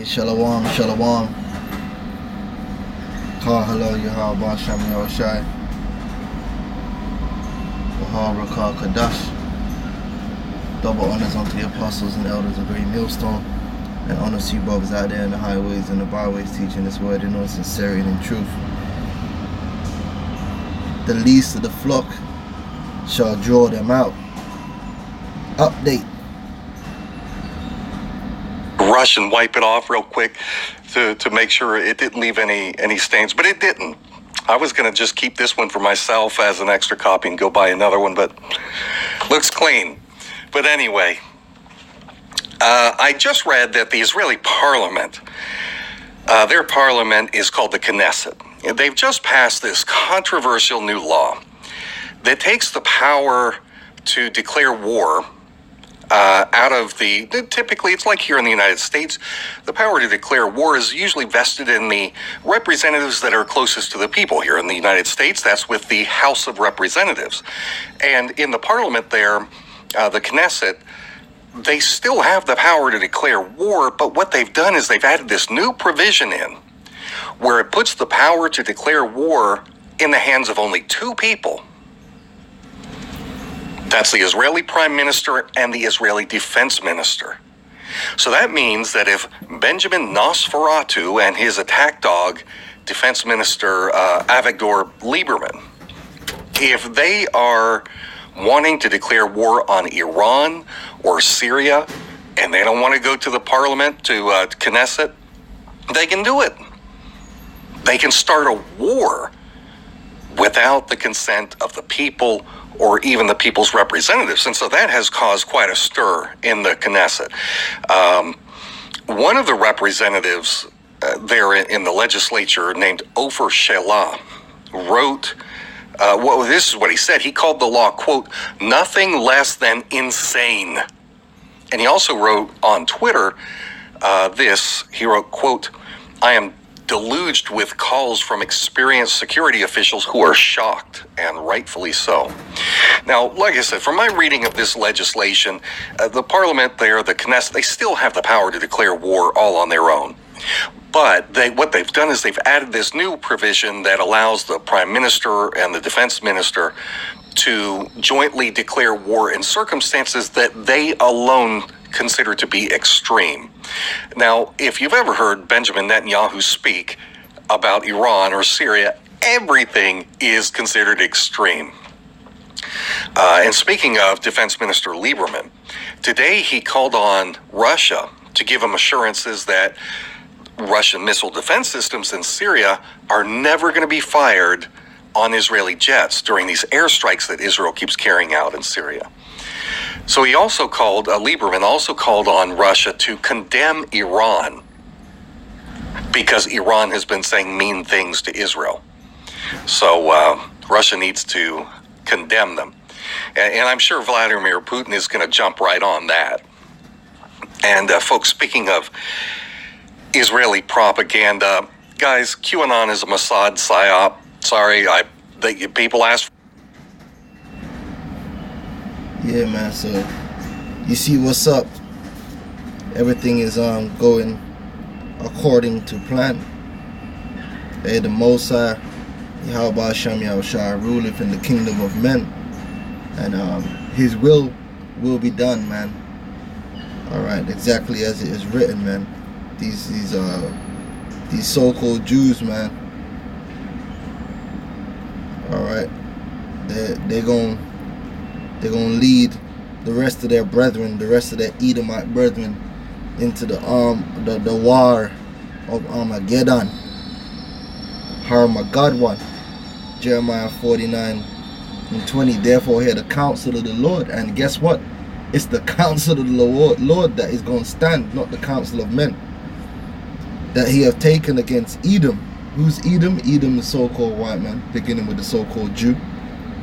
Shalom, shalom. Call hello, Yahweh, Shami Oshai. Wahal Rakal Kadash. Double honors unto the apostles and elders of GreatMillStone. And honors to you brothers out there in the highways and the byways teaching this word in all sincerity and in truth. The least of the flock shall draw them out. Update. Rush and wipe it off real quick to make sure it didn't leave any stains, but it didn't. I was going to just keep this one for myself as an extra copy and go buy another one, but looks clean. But anyway, I just read that the Israeli parliament, their parliament is called the Knesset. They've just passed this controversial new law that takes the power to declare war out of the, typically it's like here in the United States, the power to declare war is usually vested in the representatives that are closest to the people. Here in the United States, that's with the House of Representatives. And in the parliament there, the Knesset, they still have the power to declare war, but what they've done is they've added this new provision in where it puts the power to declare war in the hands of only two people. That's the Israeli Prime Minister and the Israeli Defense Minister. So that means that if Benjamin Nosferatu and his attack dog, Defense Minister Avigdor Lieberman, if they are wanting to declare war on Iran or Syria, and they don't want to go to the parliament, to Knesset, they can do it. They can start a war without the consent of the people or even the people's representatives. And so that has caused quite a stir in the Knesset. One of the representatives there in the legislature named Ofer Shelah wrote, well, this is what he said. He called the law, quote, nothing less than insane. And he also wrote on Twitter he wrote, quote, I am deluged with calls from experienced security officials who are shocked, and rightfully so. Now, like I said, from my reading of this legislation, the parliament there, the Knesset, they still have the power to declare war all on their own. But what they've done is they've added this new provision that allows the prime minister and the defense minister to jointly declare war in circumstances that they alone consider to be extreme. Now, if you've ever heard Benjamin Netanyahu speak about Iran or Syria, everything is considered extreme. And speaking of Defense Minister Lieberman, today he called on Russia to give him assurances that Russian missile defense systems in Syria are never going to be fired on Israeli jets during these airstrikes that Israel keeps carrying out in Syria. So he also called, Lieberman also called on Russia to condemn Iran because Iran has been saying mean things to Israel. So Russia needs to condemn them. And I'm sure Vladimir Putin is going to jump right on that. And folks, speaking of Israeli propaganda, guys, QAnon is a Mossad psyop. Sorry, people ask. Yeah, man, so you see what's up. Everything is going according to plan. Hey, the Most High, Yahweh Shami Oshai, ruleth in the kingdom of men. And his will be done, man. Alright, exactly as it is written, man. These so-called Jews, man. Alright. They're gonna lead the rest of their brethren, the rest of their Edomite brethren, into the war of Armageddon. Harmageddon. Jeremiah 49:20. Therefore hear the counsel of the Lord. And guess what? It's the counsel of the Lord that is going to stand, not the counsel of men, that he have taken against Edom. Who's Edom? Edom, the so-called white man, beginning with the so-called Jew.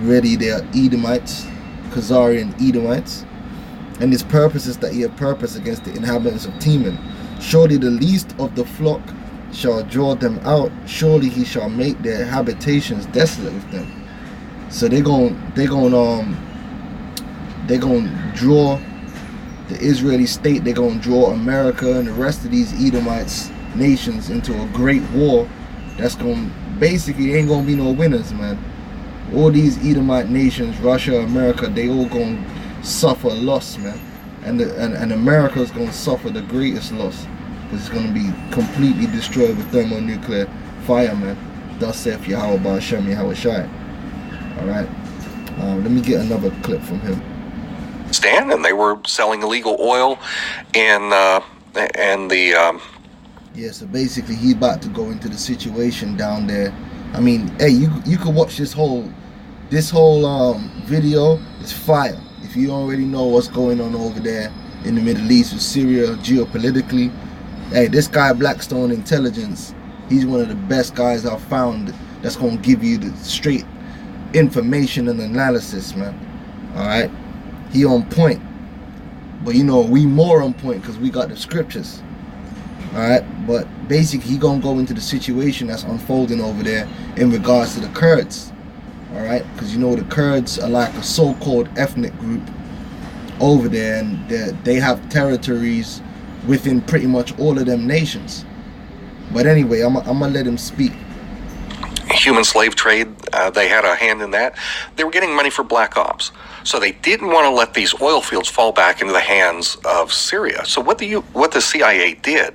Really, they are Edomites, Khazarian Edomites. And his purpose is that he have purpose against the inhabitants of Teman. Surely the least of the flock shall draw them out. Surely he shall make their habitations desolate with them. So they're going to draw the Israeli state, they're going to draw America and the rest of these Edomites nations into a great war. That's going to, basically, ain't going to be no winners, man. All these Edomite nations, Russia, America, they all going to suffer loss, man. And America's going to suffer the greatest loss, because it's going to be completely destroyed with thermonuclear fire, man. Thus saith Yahweh Ba'ashem Yahweh Shai. Alright. Let me get another clip from him. And they were selling illegal oil and the yeah, so basically he about to go into the situation down there. I mean, hey, you could watch this whole video. It's fire. If you already know what's going on over there in the Middle East with Syria geopolitically, hey, this guy Blackstone Intelligence, he's one of the best guys I've found that's gonna give you the straight information and analysis, man. Alright, he on point, but you know, we more on point because we got the scriptures. Alright, but basically he gonna go into the situation that's unfolding over there in regards to the Kurds. Alright, because you know the Kurds are like a so-called ethnic group over there, and they have territories within pretty much all of them nations. But anyway, I'm gonna let him speak. Human slave trade, they had a hand in that. They were getting money for black ops, so they didn't want to let these oil fields fall back into the hands of Syria. So what the CIA did,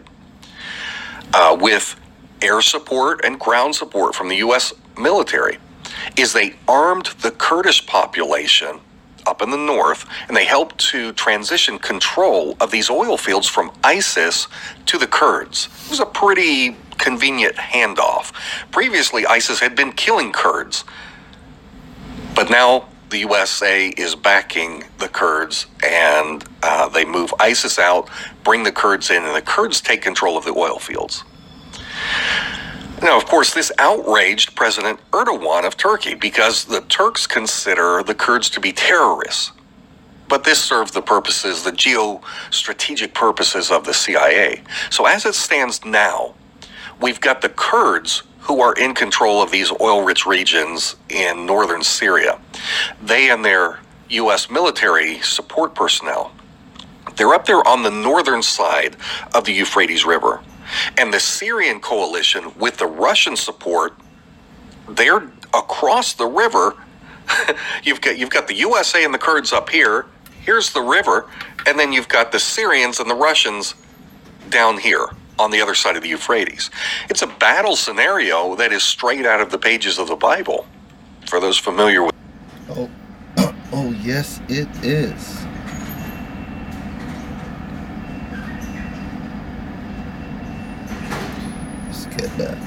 with air support and ground support from the U.S. military, is they armed the Kurdish population up in the north, and they helped to transition control of these oil fields from ISIS to the Kurds. It was a pretty convenient handoff. Previously, ISIS had been killing Kurds, but now the USA is backing the Kurds, and they move ISIS out, bring the Kurds in, and the Kurds take control of the oil fields. Now, of course, this outraged President Erdogan of Turkey, because the Turks consider the Kurds to be terrorists. But this served the purposes, the geostrategic purposes of the CIA. So as it stands now, we've got the Kurds who are in control of these oil-rich regions in northern Syria. They and their U.S. military support personnel, they're up there on the northern side of the Euphrates River. And the Syrian coalition, with the Russian support, they're across the river. You've got the USA and the Kurds up here. Here's the river, and then you've got the Syrians and the Russians down here on the other side of the Euphrates. It's a battle scenario that is straight out of the pages of the Bible, for those familiar with. Oh yes, it is. Get that.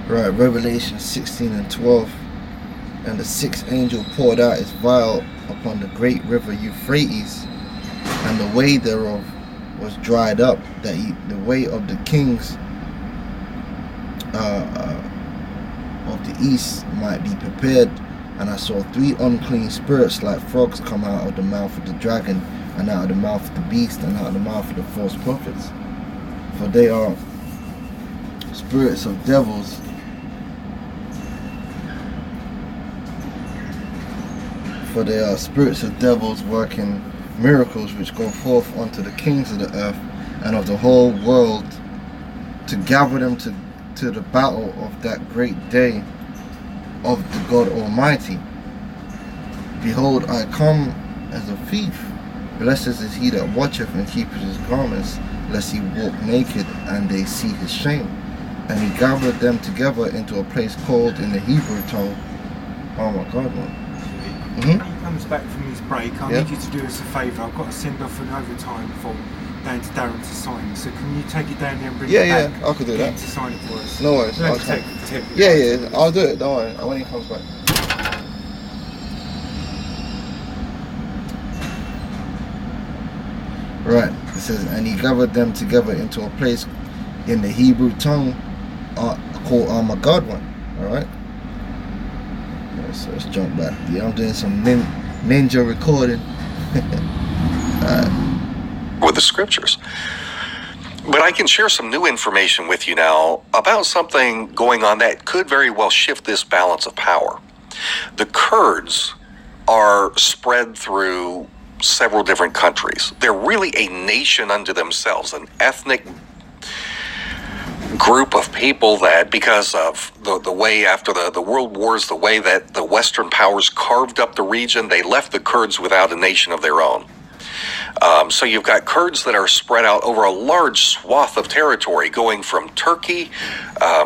Right, Revelation 16 and 12. And the sixth angel poured out his vial upon the great river Euphrates, and the way thereof was dried up, that the way of the kings of the east might be prepared. And I saw 3 unclean spirits like frogs come out of the mouth of the dragon, and out of the mouth of the beast, and out of the mouth of the false prophets. For they are spirits of devils, working miracles, which go forth unto the kings of the earth and of the whole world, to gather them to the battle of that great day of the God Almighty. Behold, I come as a thief. Blessed is he that watcheth and keepeth his garments, lest he walk naked and they see his shame. And he gathered them together into a place called in the Hebrew tongue. Oh my God, man. When he comes back from his break, I need you to do us a favour. I've got to send off an overtime form down to Darren to sign. So can you take it down there and bring Yeah, it back? I could do that. To sign it for us. No worries. I'll I'll take yeah, I'll do it. Don't worry. When he comes back. Right. It says, and he gathered them together into a place in the Hebrew tongue called Armageddon. All right. So let's jump back. Yeah, I'm doing some ninja recording. With the scriptures. But I can share some new information with you now about something going on that could very well shift this balance of power. The Kurds are spread through several different countries. They're really a nation unto themselves, an ethnic group of people that, because of the way after the world wars, the way that the Western powers carved up the region, they left the Kurds without a nation of their own. So you've got Kurds that are spread out over a large swath of territory, going from Turkey,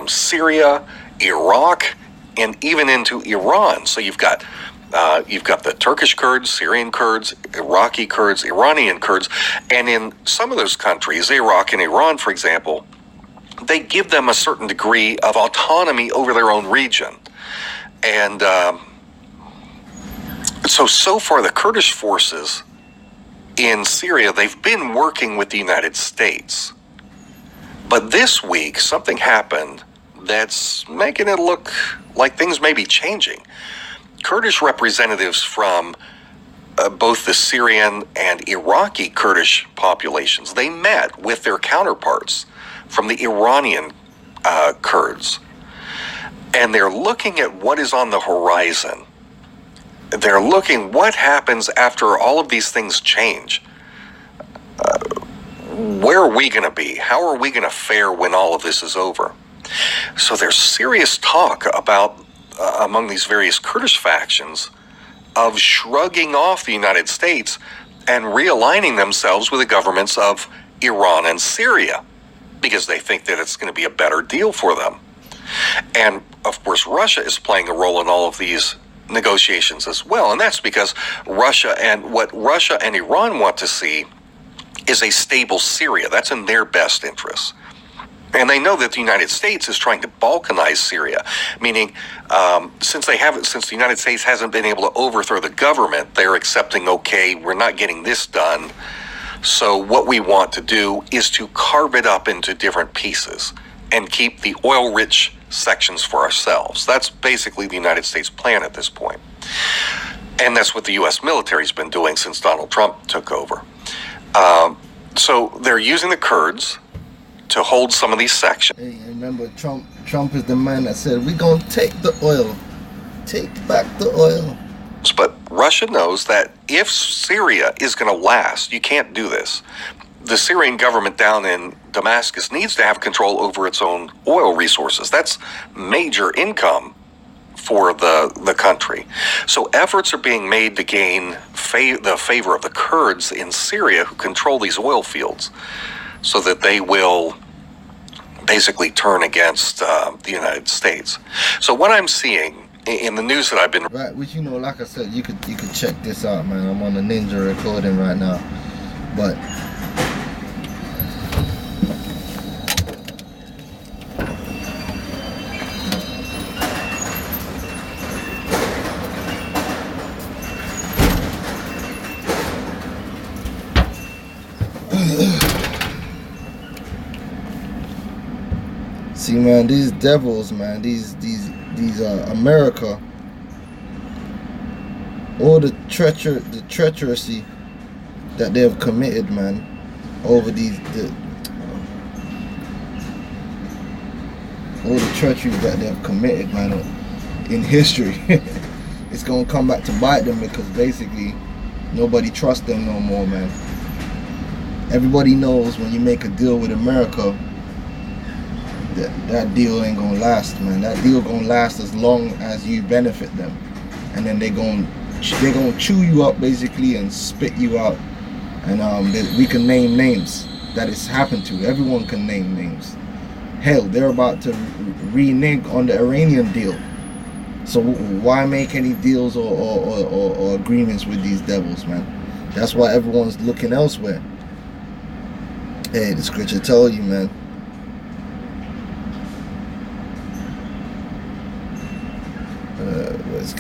Syria, Iraq, and even into Iran. So you've got the Turkish Kurds, Syrian Kurds, Iraqi Kurds, Iranian Kurds, and in some of those countries, Iraq and Iran, for example, they give them a certain degree of autonomy over their own region. And so far the Kurdish forces in Syria, they've been working with the United States. But this week, something happened that's making it look like things may be changing. Kurdish representatives from both the Syrian and Iraqi Kurdish populations, they met with their counterparts from the Iranian Kurds. And they're looking at what is on the horizon. They're looking what happens after all of these things change. Where are we going to be? How are we going to fare when all of this is over? So there's serious talk about, among these various Kurdish factions, of shrugging off the United States and realigning themselves with the governments of Iran and Syria, because they think that it's going to be a better deal for them. And of course, Russia is playing a role in all of these negotiations as well, and that's because what Russia and Iran want to see is a stable Syria. That's in their best interest. And they know that the United States is trying to balkanize Syria, meaning since the United States hasn't been able to overthrow the government, they're accepting, okay, we're not getting this done, so what we want to do is to carve it up into different pieces and keep the oil-rich sections for ourselves. That's basically the United States plan at this point. And that's what the U.S. military's been doing since Donald Trump took over. So they're using the Kurds to hold some of these sections. Hey, remember, Trump is the man that said, we're going to take the oil. Take back the oil. But Russia knows that if Syria is going to last, you can't do this. The Syrian government down in Damascus needs to have control over its own oil resources. That's major income for the country. So efforts are being made to gain the favor of the Kurds in Syria who control these oil fields so that they will basically turn against the United States. So what I'm seeing in the news that I've been... Right, which, like I said, you could check this out, man. I'm on a ninja recording right now. But... see, man, these devils, man, these America, all the treachery that they have committed, man, over all the treachery that they have committed, man, in history. It's gonna come back to bite them, because basically nobody trusts them no more, man. Everybody knows when you make a deal with America, that deal ain't gonna last, man. That deal gonna last as long as you benefit them, and then they're gonna chew you up basically and spit you out. And we can name names that it's happened to. Everyone can name names. Hell, they're about to renege on the Iranian deal. So why make any deals or agreements with these devils, man? That's why everyone's looking elsewhere. Hey, the scripture told you, man. Where's it?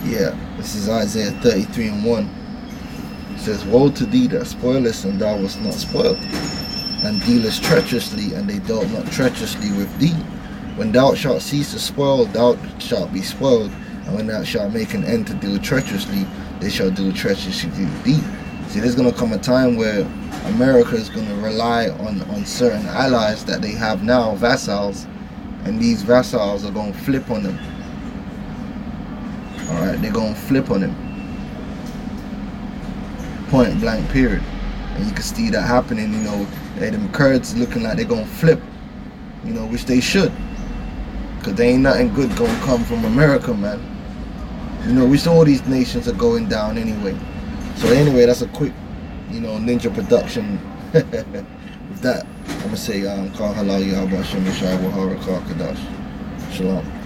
Yeah, this is Isaiah 33:1. It says, "Woe to thee that spoilest, and thou wast not spoiled, and dealest treacherously, and they dealt not treacherously with thee. When thou shalt cease to spoil, thou shalt be spoiled, and when thou shalt make an end to deal treacherously, they shall deal treacherously with thee." See, there's going to come a time where America is going to rely on certain allies that they have now, vassals, and these vassals are going to flip on them. Alright, they're going to flip on him. Point blank period. And you can see that happening, you know. Them Kurds looking like they're going to flip. You know, which they should. Because there ain't nothing good going to come from America, man. You know, which all these nations are going down anyway. So anyway, that's a quick, you know, ninja production. With that, I'm going to say, Kal Halal Yahweh Shem Yeshai Wahara Kal Kadash. Shalom.